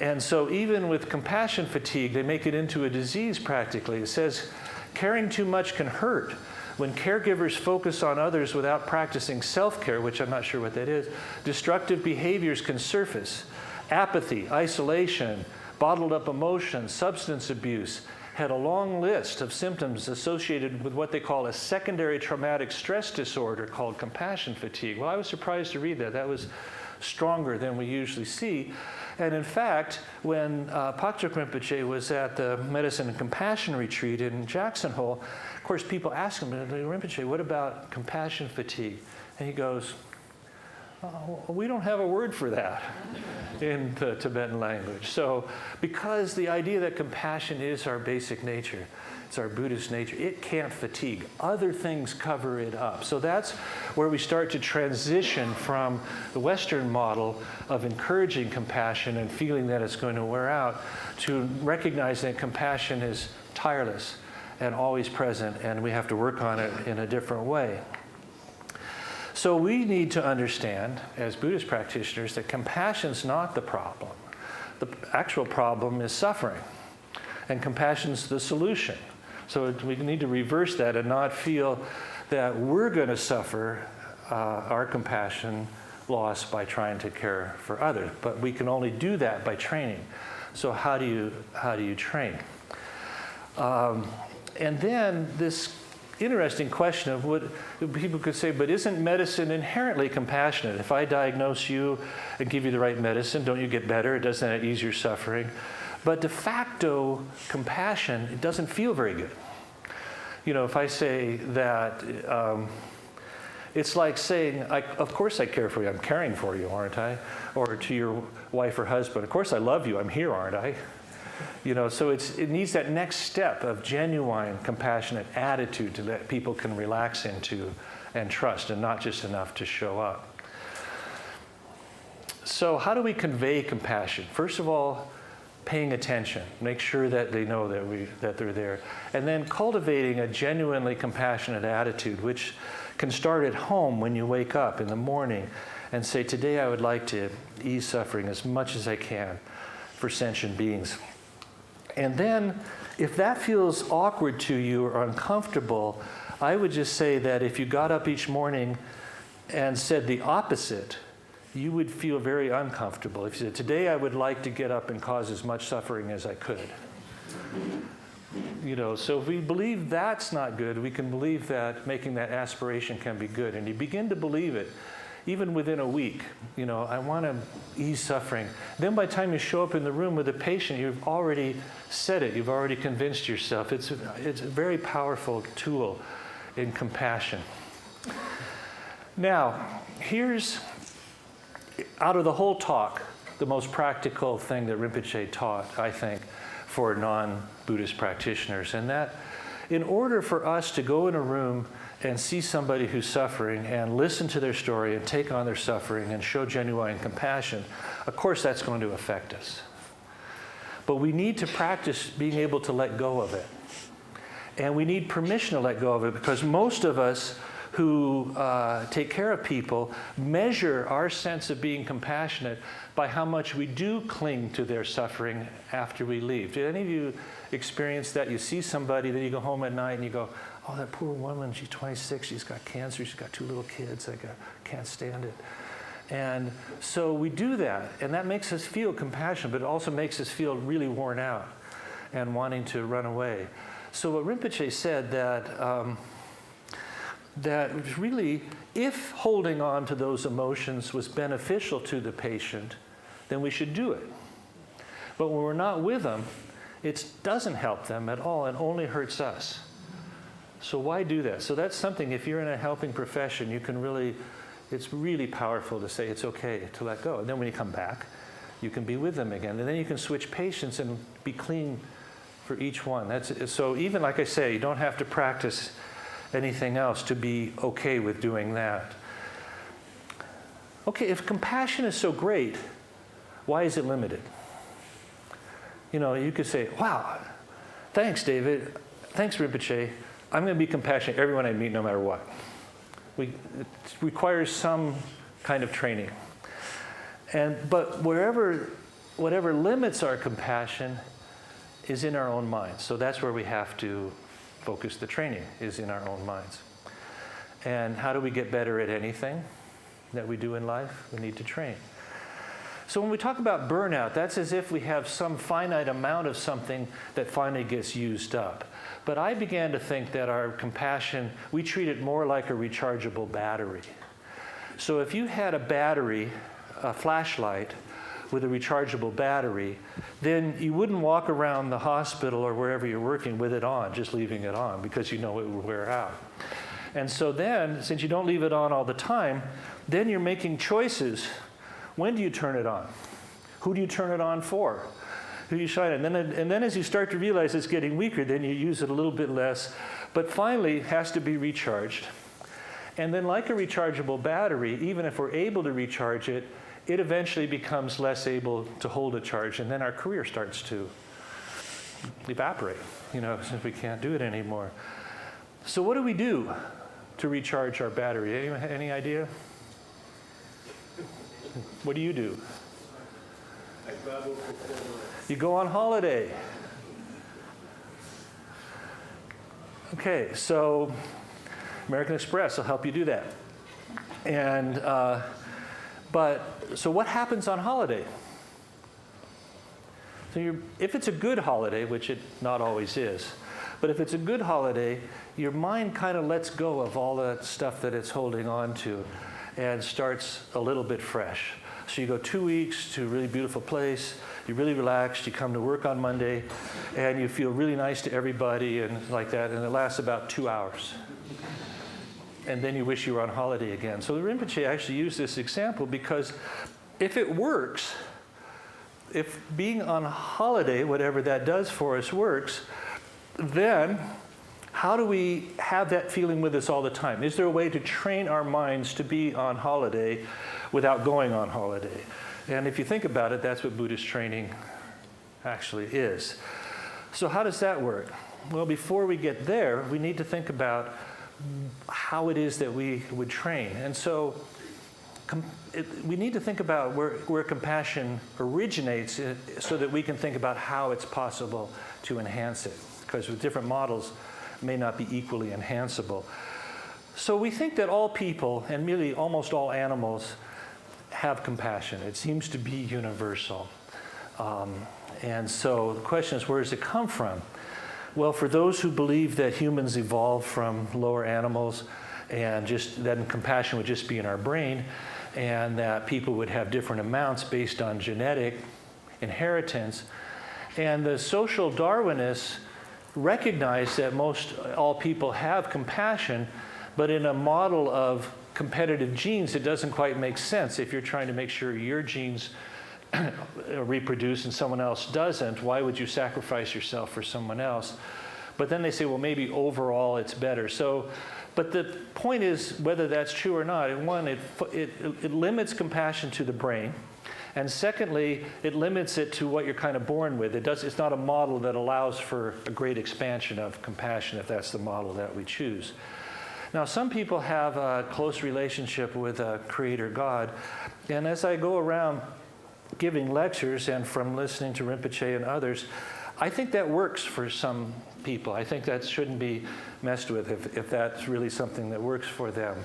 And so even with compassion fatigue, they make it into a disease practically. It says caring too much can hurt. When caregivers focus on others without practicing self-care, which I'm not sure what that is, destructive behaviors can surface. Apathy, isolation, bottled up emotions, substance abuse had a long list of symptoms associated with what they call a secondary traumatic stress disorder called compassion fatigue. Well, I was surprised to read that. That was stronger than we usually see. And in fact, when Pakchok Rinpoche was at the Medicine and Compassion retreat in Jackson Hole, of course, people ask him, Rinpoche, what about compassion fatigue? And he goes, we don't have a word for that in the Tibetan language. So because the idea that compassion is our basic nature, it's our Buddhist nature, it can't fatigue. Other things cover it up. So that's where we start to transition from the Western model of encouraging compassion and feeling that it's going to wear out to recognizing that compassion is tireless and always present, and we have to work on it in a different way. So we need to understand, as Buddhist practitioners, that compassion's not the problem. The actual problem is suffering, and compassion's the solution. So we need to reverse that and not feel that we're going to suffer our compassion loss by trying to care for others. But we can only do that by training. So how do you train? And then this interesting question of what people could say, but isn't medicine inherently compassionate? If I diagnose you and give you the right medicine, don't you get better? Doesn't that ease your suffering? But de facto compassion, it doesn't feel very good. You know, if I say that, it's like saying, of course I care for you, I'm caring for you, aren't I? Or to your wife or husband, of course I love you, I'm here, aren't I? You know, so it needs that next step of genuine, compassionate attitude that people can relax into and trust, and not just enough to show up. So how do we convey compassion? First of all, paying attention. Make sure that they know that they're there. And then cultivating a genuinely compassionate attitude, which can start at home when you wake up in the morning and say, today I would like to ease suffering as much as I can for sentient beings. And then, if that feels awkward to you or uncomfortable, I would just say that if you got up each morning and said the opposite, you would feel very uncomfortable. If you said, today I would like to get up and cause as much suffering as I could. You know, so if we believe that's not good, we can believe that making that aspiration can be good. And you begin to believe it, even within a week. You know, I want to ease suffering. Then by the time you show up in the room with a patient, you've already said it. You've already convinced yourself. It's a very powerful tool in compassion. Now, here's, out of the whole talk, the most practical thing that Rinpoche taught, I think, for non-Buddhist practitioners. And that in order for us to go in a room and see somebody who's suffering and listen to their story and take on their suffering and show genuine compassion, of course that's going to affect us. But we need to practice being able to let go of it. And we need permission to let go of it, because most of us who take care of people measure our sense of being compassionate by how much we do cling to their suffering after we leave. Did any of you experience that? You see somebody, then you go home at night and you go, oh, that poor woman, she's 26, she's got cancer, she's got 2 little kids, I can't stand it. And so we do that, and that makes us feel compassionate, but it also makes us feel really worn out and wanting to run away. So what Rinpoche said that really, if holding on to those emotions was beneficial to the patient, then we should do it. But when we're not with them, it doesn't help them at all and only hurts us. So why do that? So that's something, if you're in a helping profession, you can really, it's really powerful to say it's okay to let go. And then when you come back, you can be with them again. And then you can switch patients and be clean for each one. So even like I say, you don't have to practice anything else to be okay with doing that. Okay, if compassion is so great, why is it limited? You know, you could say, wow, thanks, David. Thanks, Rinpoche. I'm going to be compassionate to everyone I meet no matter what. It requires some kind of training. But whatever limits our compassion is in our own minds. So that's where we have to focus the training, is in our own minds. And how do we get better at anything that we do in life? We need to train. So when we talk about burnout, that's as if we have some finite amount of something that finally gets used up. But I began to think that our compassion, we treat it more like a rechargeable battery. So if you had a battery, a flashlight with a rechargeable battery, then you wouldn't walk around the hospital or wherever you're working with it on, just leaving it on, because you know it will wear out. And so then, since you don't leave it on all the time, then you're making choices. When do you turn it on? Who do you turn it on for? Who do you shine on? And then as you start to realize it's getting weaker, then you use it a little bit less. But finally, it has to be recharged. And then like a rechargeable battery, even if we're able to recharge it, it eventually becomes less able to hold a charge, and then our career starts to evaporate, since we can't do it anymore. So what do we do to recharge our battery? Any idea? What do? I travel for 4 months. You go on holiday. Okay, so American Express will help you do that. And so what happens on holiday? So if it's a good holiday, which it not always is, but if it's a good holiday, your mind kind of lets go of all that stuff that it's holding on to and starts a little bit fresh. So you go 2 weeks to a really beautiful place, you're really relaxed, you come to work on Monday, and you feel really nice to everybody and like that, and it lasts about 2 hours. And then you wish you were on holiday again. So the Rinpoche actually used this example because if it works, if being on holiday, whatever that does for us, works, then how do we have that feeling with us all the time? Is there a way to train our minds to be on holiday without going on holiday? And if you think about it, that's what Buddhist training actually is. So how does that work? Well, before we get there, we need to think about how it is that we would train. And so we need to think about where compassion originates so that we can think about how it's possible to enhance it. Because with different models, it may not be equally enhanceable. So we think that all people, and really almost all animals, have compassion. It seems to be universal. And so the question is, where does it come from? Well, for those who believe that humans evolved from lower animals and just then compassion would just be in our brain, and that people would have different amounts based on genetic inheritance. And the social Darwinists recognize that all people have compassion, but in a model of competitive genes, it doesn't quite make sense. If you're trying to make sure your genes reproduce and someone else doesn't, why would you sacrifice yourself for someone else? But then they say, well, maybe overall it's better. So, but the point is, whether that's true or not, one, it limits compassion to the brain. And secondly, it limits it to what you're kind of born with. It's not a model that allows for a great expansion of compassion if that's the model that we choose. Now, some people have a close relationship with a creator God. And as I go around giving lectures and from listening to Rinpoche and others, I think that works for some people. I think that shouldn't be messed with if that's really something that works for them.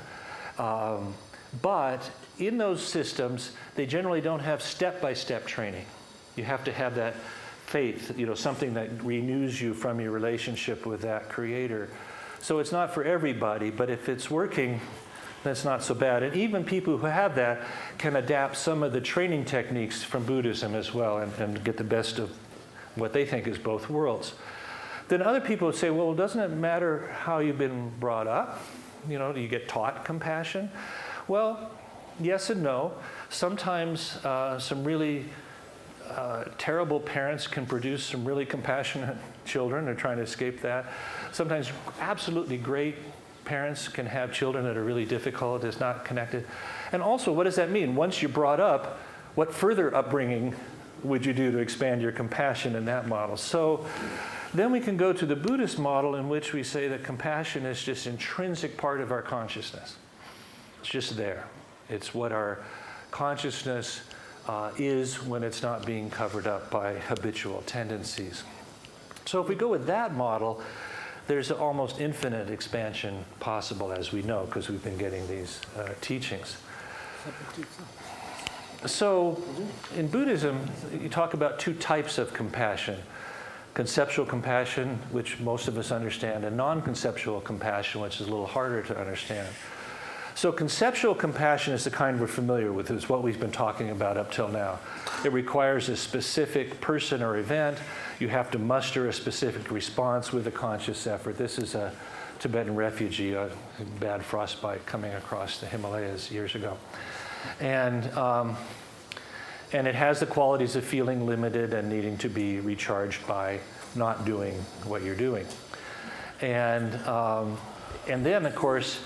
But in those systems, they generally don't have step-by-step training. You have to have that faith, something that renews you from your relationship with that creator. So it's not for everybody, but if it's working, that's not so bad. And even people who have that can adapt some of the training techniques from Buddhism as well and get the best of what they think is both worlds. Then other people would say, well, doesn't it matter how you've been brought up? Do you get taught compassion? Well, yes and no. Sometimes some really terrible parents can produce some really compassionate children. They're trying to escape that. Sometimes absolutely great parents can have children that are really difficult, is not connected. And also, what does that mean? Once you're brought up, what further upbringing would you do to expand your compassion in that model? So then we can go to the Buddhist model in which we say that compassion is just an intrinsic part of our consciousness. It's just there. It's what our consciousness is when it's not being covered up by habitual tendencies. So if we go with that model, there's almost infinite expansion possible, as we know, because we've been getting these teachings. So in Buddhism, you talk about two types of compassion. Conceptual compassion, which most of us understand, and non-conceptual compassion, which is a little harder to understand. So conceptual compassion is the kind we're familiar with. It's what we've been talking about up till now. It requires a specific person or event. You have to muster a specific response with a conscious effort. This is a Tibetan refugee, a bad frostbite coming across the Himalayas years ago. And it has the qualities of feeling limited and needing to be recharged by not doing what you're doing. And then, of course,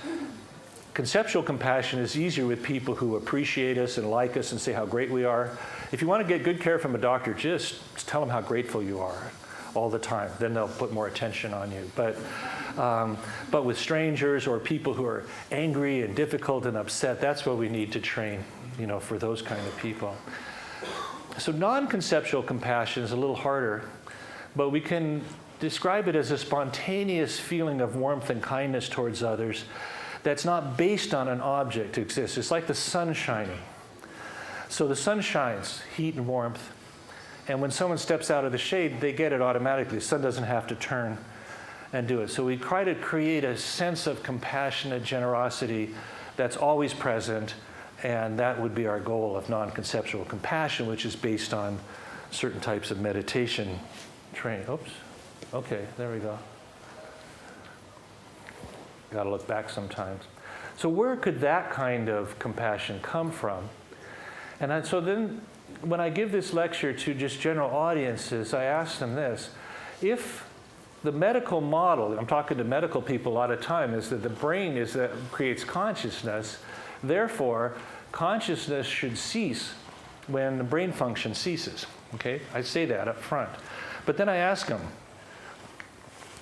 conceptual compassion is easier with people who appreciate us and like us and say how great we are. If you want to get good care from a doctor, just tell them how grateful you are. all the time. Then they'll put more attention on you. But with strangers or people who are angry and difficult and upset, that's what we need to train, for those kind of people. So non-conceptual compassion is a little harder, but we can describe it as a spontaneous feeling of warmth and kindness towards others that's not based on an object to exist. It's like the sun shining. So the sun shines, heat and warmth, and when someone steps out of the shade, they get it automatically. The sun doesn't have to turn and do it. So we try to create a sense of compassionate generosity that's always present, and that would be our goal of non-conceptual compassion, which is based on certain types of meditation training. Oops. Okay, there we go. Got to look back sometimes. So where could that kind of compassion come from? And so then when I give this lecture to just general audiences, I ask them this. If the medical model, I'm talking to medical people a lot of time, is that the brain is that creates consciousness, therefore consciousness should cease when the brain function ceases. Okay, I say that up front. But then I ask them,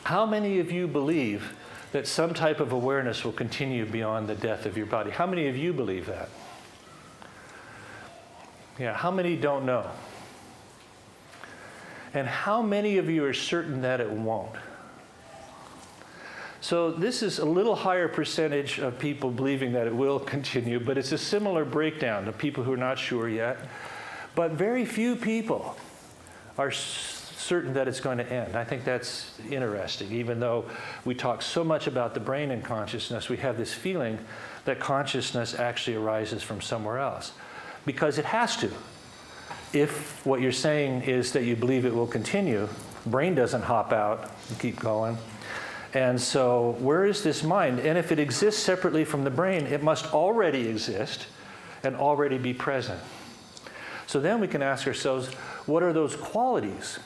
how many of you believe that some type of awareness will continue beyond the death of your body? How many of you believe that? Yeah, how many don't know? And how many of you are certain that it won't? So this is a little higher percentage of people believing that it will continue, but it's a similar breakdown of people who are not sure yet. But very few people are certain that it's going to end. I think that's interesting. Even though we talk so much about the brain and consciousness, we have this feeling that consciousness actually arises from somewhere else. Because it has to. If what you're saying is that you believe it will continue, brain doesn't hop out and keep going. And so where is this mind? And if it exists separately from the brain, it must already exist and already be present. So then we can ask ourselves, what are those qualities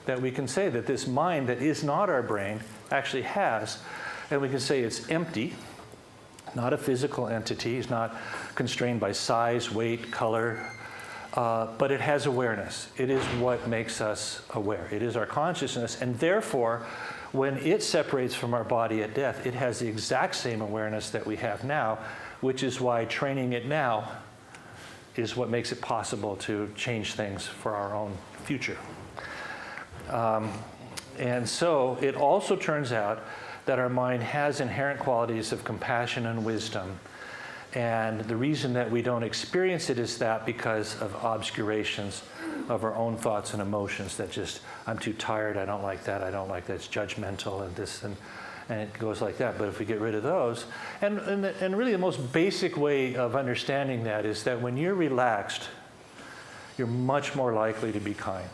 that we can say that this mind that is not our brain actually has? And we can say it's empty, not a physical entity. It's not constrained by size, weight, color, but it has awareness. It is what makes us aware. It is our consciousness, and therefore, when it separates from our body at death, it has the exact same awareness that we have now, which is why training it now is what makes it possible to change things for our own future. And so it also turns out that our mind has inherent qualities of compassion and wisdom. And the reason that we don't experience it is that because of obscurations of our own thoughts and emotions that just, I'm too tired, I don't like that, it's judgmental and this, and it goes like that. But if we get rid of those, and really the most basic way of understanding that is that when you're relaxed, you're much more likely to be kind.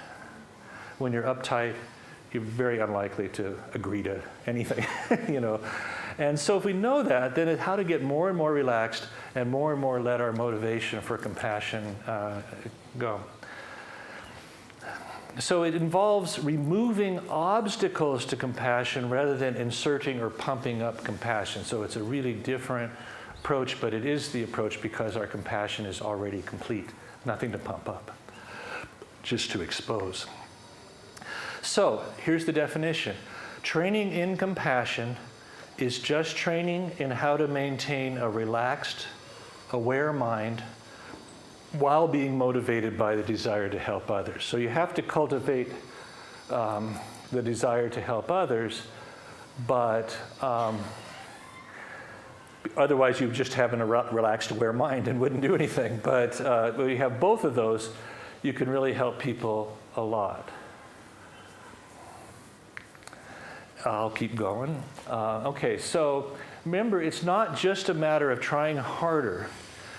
When you're uptight, you're very unlikely to agree to anything, And so if we know that, then it's how to get more and more relaxed and more let our motivation for compassion go. So it involves removing obstacles to compassion rather than inserting or pumping up compassion. So it's a really different approach, but it is the approach because our compassion is already complete. Nothing to pump up, just to expose. So here's the definition. Training in compassion is just training in how to maintain a relaxed, aware mind while being motivated by the desire to help others. So you have to cultivate the desire to help others, but otherwise you just have a relaxed, aware mind and wouldn't do anything. But when you have both of those, you can really help people a lot. I'll keep going. Okay, so remember, it's not just a matter of trying harder,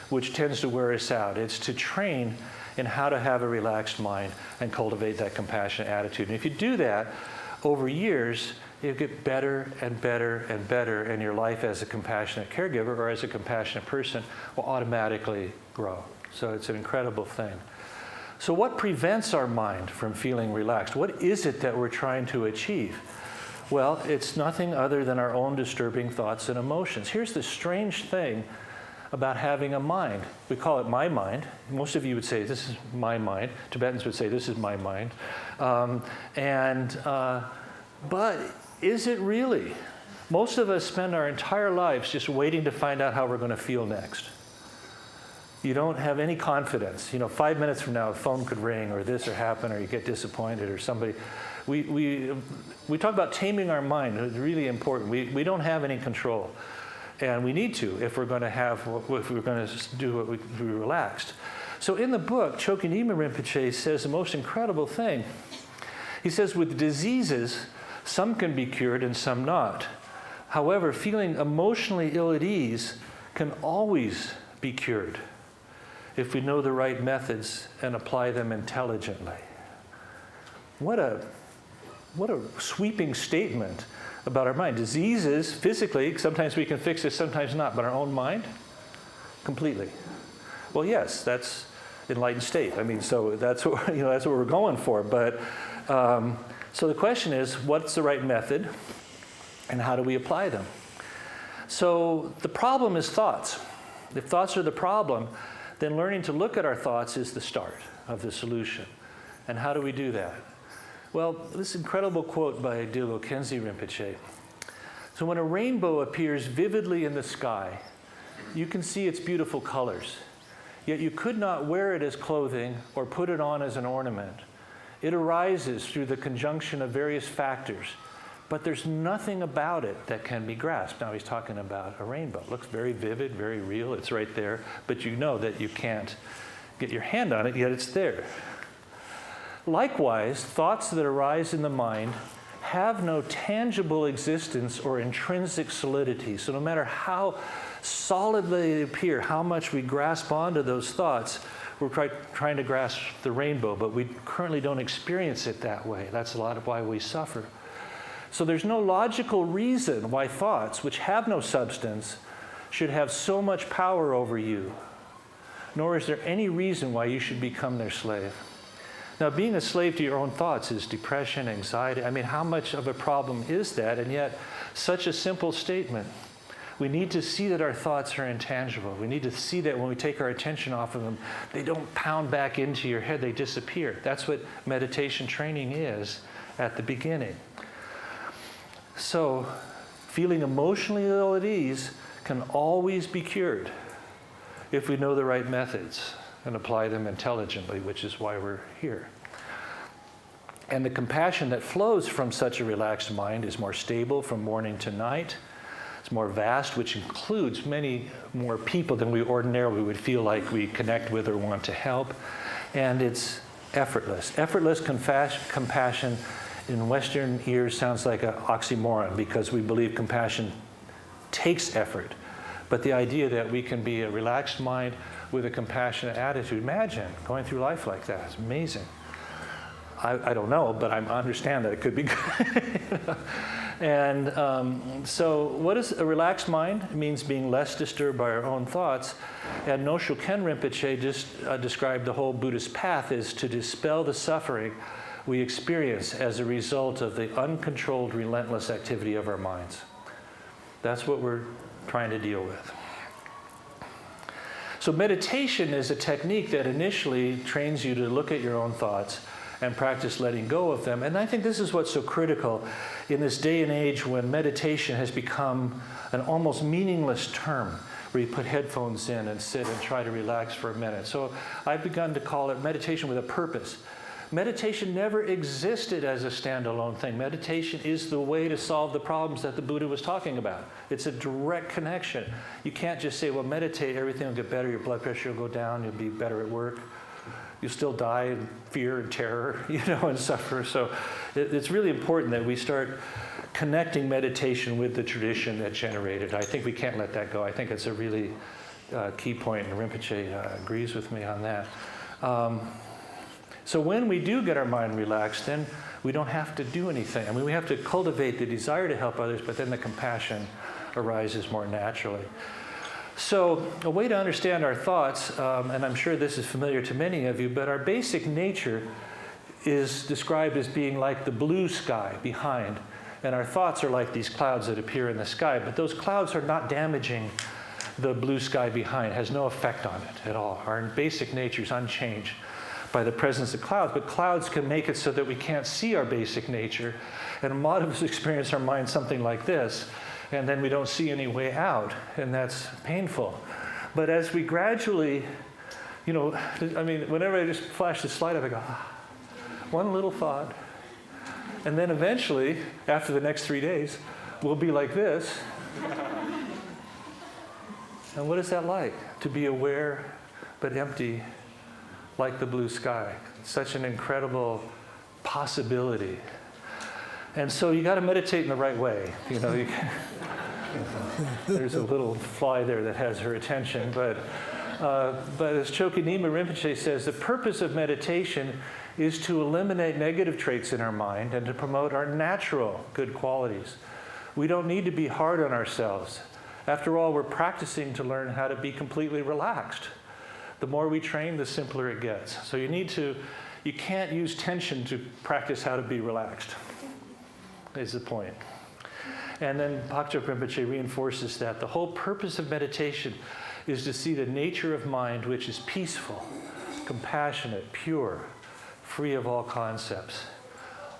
which tends to wear us out. It's to train in how to have a relaxed mind and cultivate that compassionate attitude. And if you do that over years, you'll get better and better and better, and your life as a compassionate caregiver or as a compassionate person will automatically grow. So it's an incredible thing. So what prevents our mind from feeling relaxed? What is it that we're trying to achieve? Well, it's nothing other than our own disturbing thoughts and emotions. Here's the strange thing about having a mind. We call it my mind. Most of you would say, this is my mind. Tibetans would say, this is my mind. But is it really? Most of us spend our entire lives just waiting to find out how we're going to feel next. You don't have any confidence. 5 minutes from now, a phone could ring, or this or happen, or you get disappointed, or somebody. We talk about taming our mind. It's really important. We don't have any control, and we need to if we're going to do what we relaxed. So in the book, Chogyam Nyingma Rinpoche says the most incredible thing. He says, with diseases, some can be cured and some not. However, feeling emotionally ill at ease can always be cured if we know the right methods and apply them intelligently. What a sweeping statement about our mind. Diseases, physically, sometimes we can fix it, sometimes not, but our own mind, completely. Well, yes, that's enlightened state. So that's what that's what we're going for. But so the question is, what's the right method, and how do we apply them? So the problem is thoughts. If thoughts are the problem, then learning to look at our thoughts is the start of the solution. And how do we do that? Well, this incredible quote by Dilgo Khyentse Rinpoche. So when a rainbow appears vividly in the sky, you can see its beautiful colors. Yet you could not wear it as clothing or put it on as an ornament. It arises through the conjunction of various factors, but there's nothing about it that can be grasped. Now he's talking about a rainbow. It looks very vivid, very real. It's right there, but you know that you can't get your hand on it, yet it's there. Likewise, thoughts that arise in the mind have no tangible existence or intrinsic solidity. So no matter how solidly they appear, how much we grasp onto those thoughts, we're trying to grasp the rainbow, but we currently don't experience it that way. That's a lot of why we suffer. So there's no logical reason why thoughts, which have no substance, should have so much power over you, nor is there any reason why you should become their slave. Now, being a slave to your own thoughts is depression, anxiety. How much of a problem is that? And yet, such a simple statement. We need to see that our thoughts are intangible. We need to see that when we take our attention off of them, they don't pound back into your head, they disappear. That's what meditation training is at the beginning. So, feeling emotionally ill at ease can always be cured if we know the right methods and apply them intelligently, which is why we're here. And the compassion that flows from such a relaxed mind is more stable from morning to night. It's more vast, which includes many more people than we ordinarily would feel like we connect with or want to help. And it's effortless. Effortless compassion in Western ears sounds like an oxymoron because we believe compassion takes effort. But the idea that we can be a relaxed mind with a compassionate attitude, imagine going through life like that. It's amazing. I don't know, but I understand that it could be good. And so what is a relaxed mind? It means being less disturbed by our own thoughts. And Nosho Ken Rinpoche just described the whole Buddhist path is to dispel the suffering we experience as a result of the uncontrolled, relentless activity of our minds. That's what we're trying to deal with. So meditation is a technique that initially trains you to look at your own thoughts and practice letting go of them. And I think this is what's so critical in this day and age when meditation has become an almost meaningless term, where you put headphones in and sit and try to relax for a minute. So I've begun to call it meditation with a purpose. Meditation never existed as a standalone thing. Meditation is the way to solve the problems that the Buddha was talking about. It's a direct connection. You can't just say, well, meditate, everything will get better, your blood pressure will go down, you'll be better at work. You'll still die in fear and terror, and suffer. So it's really important that we start connecting meditation with the tradition that generated. I think we can't let that go. I think it's a really key point, and Rinpoche agrees with me on that. So when we do get our mind relaxed, then we don't have to do anything. We have to cultivate the desire to help others, but then the compassion arises more naturally. So a way to understand our thoughts, and I'm sure this is familiar to many of you, but our basic nature is described as being like the blue sky behind. And our thoughts are like these clouds that appear in the sky, but those clouds are not damaging the blue sky behind. It has no effect on it at all. Our basic nature is unchanged by the presence of clouds, but clouds can make it so that we can't see our basic nature. And a lot of us experience our mind something like this, and then we don't see any way out, and that's painful. But as we gradually, whenever I just flash the slide up, I go, one little thought. And then eventually, after the next 3 days, we'll be like this. And what is that like? To be aware but empty, like the blue sky. Such an incredible possibility. And so you got to meditate in the right way. There's a little fly there that has her attention, but as Chokanima Rinpoche says, the purpose of meditation is to eliminate negative traits in our mind and to promote our natural good qualities. We don't need to be hard on ourselves. After all, we're practicing to learn how to be completely relaxed. The more we train, the simpler it gets. So you can't use tension to practice how to be relaxed, is the point. And then Pakchok Rinpoche reinforces that the whole purpose of meditation is to see the nature of mind which is peaceful, compassionate, pure, free of all concepts.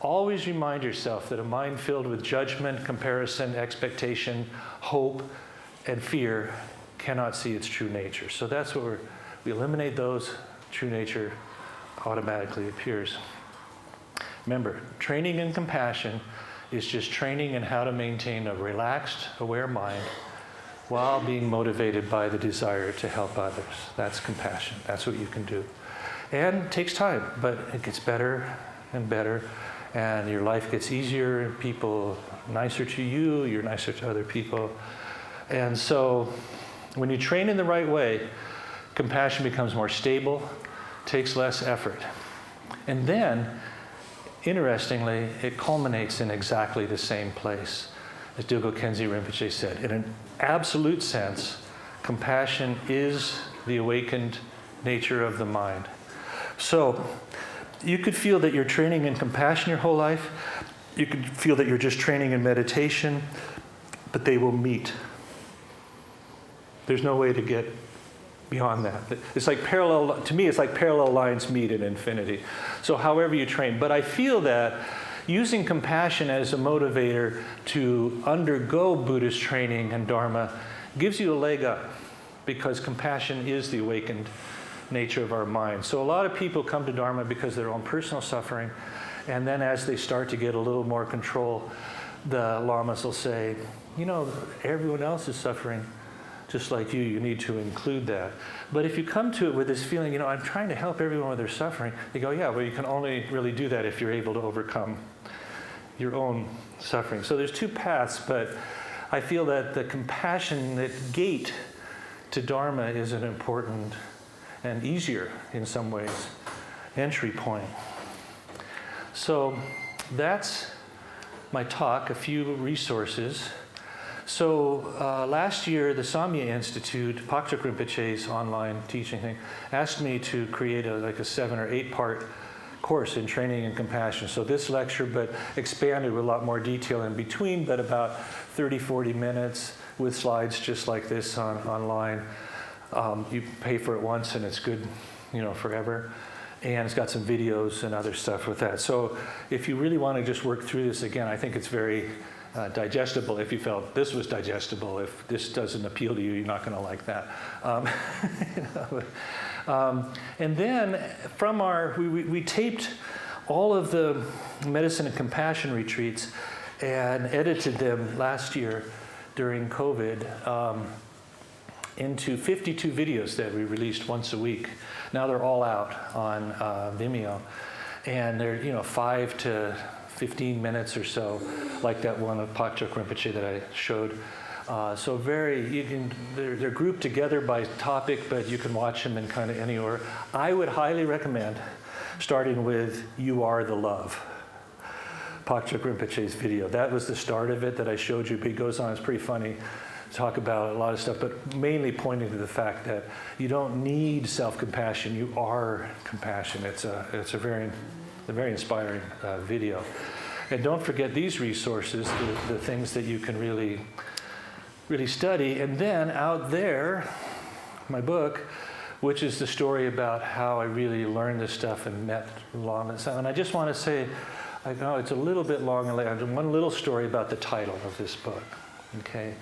Always remind yourself that a mind filled with judgment, comparison, expectation, hope, and fear cannot see its true nature. So that's what we eliminate those, true nature automatically appears. Remember, training in compassion is just training in how to maintain a relaxed, aware mind while being motivated by the desire to help others. That's compassion. That's what you can do. And it takes time, but it gets better and better, and your life gets easier, people nicer to you, you're nicer to other people. And so when you train in the right way, compassion becomes more stable, takes less effort. And then, interestingly, it culminates in exactly the same place. As Dilgo Khyentse Rinpoche said, in an absolute sense, compassion is the awakened nature of the mind. So you could feel that you're training in compassion your whole life. You could feel that you're just training in meditation, but they will meet. There's no way to get beyond that. It's like to me, it's like parallel lines meet in infinity. So however you train. But I feel that using compassion as a motivator to undergo Buddhist training and Dharma gives you a leg up, because compassion is the awakened nature of our mind. So a lot of people come to Dharma because of their own personal suffering, and then as they start to get a little more control, the lamas will say, everyone else is suffering just like you need to include that. But if you come to it with this feeling, I'm trying to help everyone with their suffering, they go, yeah, well, you can only really do that if you're able to overcome your own suffering. So there's two paths, but I feel that the compassionate gate to Dharma is an important and easier, in some ways, entry point. So that's my talk, a few resources. So last year, the Samye Institute, Pakchok Rinpoche's online teaching thing, asked me to create a 7 or 8 part course in training and compassion. So this lecture, but expanded with a lot more detail in between, but about 30, 40 minutes with slides just like this online. You pay for it once and it's good, forever. And it's got some videos and other stuff with that. So if you really want to just work through this again, I think it's very digestible. If you felt this was digestible, if this doesn't appeal to you, you're not going to like that. And then from we taped all of the medicine and compassion retreats and edited them last year during COVID into 52 videos that we released once a week. Now they're all out on Vimeo, and they're 5 to 15 minutes or so, like that one of Pakchok Rinpoche that I showed. So they're grouped together by topic, but you can watch them in kind of any order. I would highly recommend starting with "You Are the Love," Pakchok Rinpoche's video. That was the start of it that I showed you. But he goes on, it's pretty funny, talk about a lot of stuff, but mainly pointing to the fact that you don't need self-compassion, you are compassion. It's a very inspiring video. And don't forget these resources, the things that you can really really study. And then out there, my book, which is the story about how I really learned this stuff and met Lama. And I just want to say, I know it's a little bit long and late. One little story about the title of this book. Okay,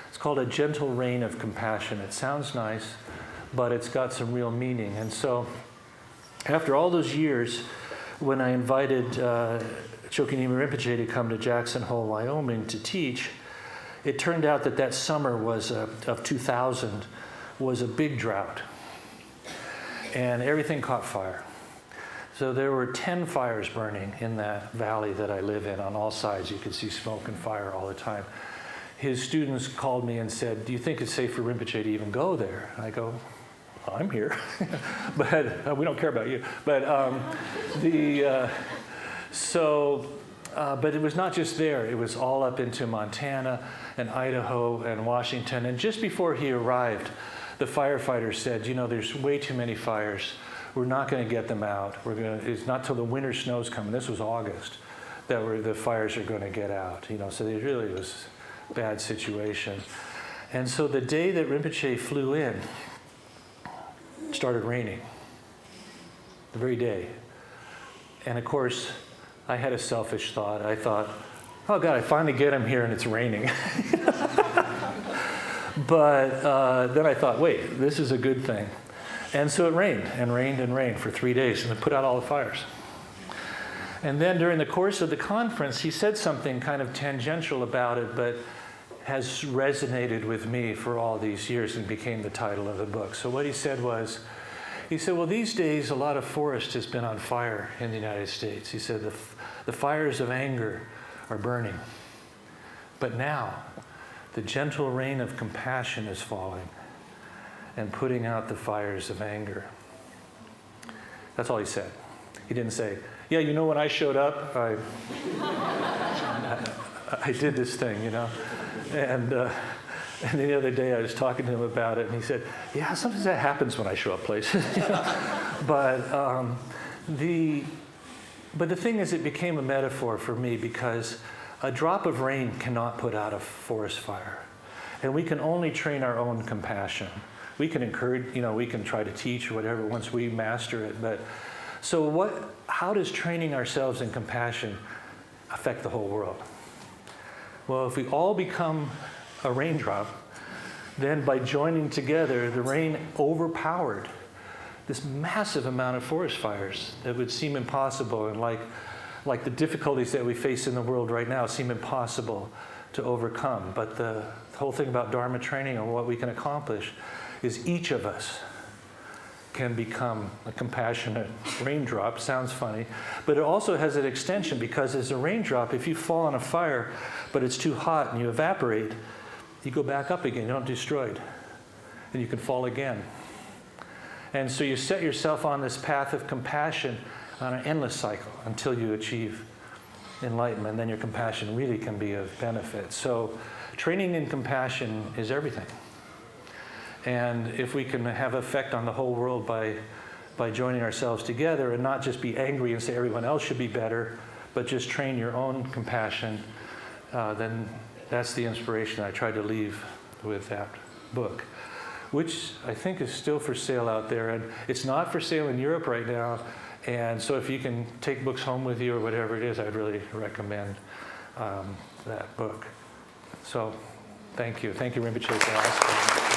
it's called A Gentle Rain of Compassion. It sounds nice, but it's got some real meaning. And so, after all those years, when I invited Chokyamuni Rinpoche to come to Jackson Hole, Wyoming, to teach, it turned out that that summer was of 2000 was a big drought, and everything caught fire. So there were 10 fires burning in that valley that I live in on all sides. You could see smoke and fire all the time. His students called me and said, "Do you think it's safe for Rinpoche to even go there?" And I go, "I'm here," but we don't care about you. But but it was not just there. It was all up into Montana and Idaho and Washington. And just before he arrived, the firefighters said, "You know, there's way too many fires. We're not going to get them out. It's not till the winter snows come." And this was August that the fires are going to get out. You know, so it really was a bad situation. And so the day that Rinpoche flew in, it started raining. The very day. And of course, I had a selfish thought. I thought, "Oh God, I finally get him here and it's raining." But then I thought, wait, this is a good thing. And so it rained and rained and rained for 3 days, and it put out all the fires. And then during the course of the conference, he said something kind of tangential about it, but has resonated with me for all these years and became the title of the book. So what he said was, well, these days a lot of forest has been on fire in the United States. He said the fires of anger are burning. But now, the gentle rain of compassion is falling and putting out the fires of anger. That's all he said. He didn't say, "Yeah, you know, when I showed up, I did this thing, you know." And the other day I was talking to him about it, and he said, "Yeah, sometimes that happens when I show up places." But the thing is, it became a metaphor for me because a drop of rain cannot put out a forest fire. And we can only train our own compassion. We can encourage, you know, we can try to teach or whatever once we master it. But so how does training ourselves in compassion affect the whole world? Well, if we all become a raindrop, then by joining together, the rain overpowered this massive amount of forest fires that would seem impossible, and like the difficulties that we face in the world right now seem impossible to overcome. But the whole thing about Dharma training and what we can accomplish is each of us can become a compassionate raindrop. Sounds funny, but it also has an extension, because as a raindrop, if you fall on a fire, but it's too hot and you evaporate, you go back up again, you're not destroyed, and you can fall again. And so you set yourself on this path of compassion on an endless cycle until you achieve enlightenment. Then your compassion really can be of benefit. So training in compassion is everything. And if we can have effect on the whole world by joining ourselves together and not just be angry and say everyone else should be better, but just train your own compassion, then that's the inspiration I tried to leave with that book, which I think is still for sale out there. And it's not for sale in Europe right now. And so if you can take books home with you or whatever it is, I'd really recommend that book. So thank you. Thank you, Rinpoche, for asking me.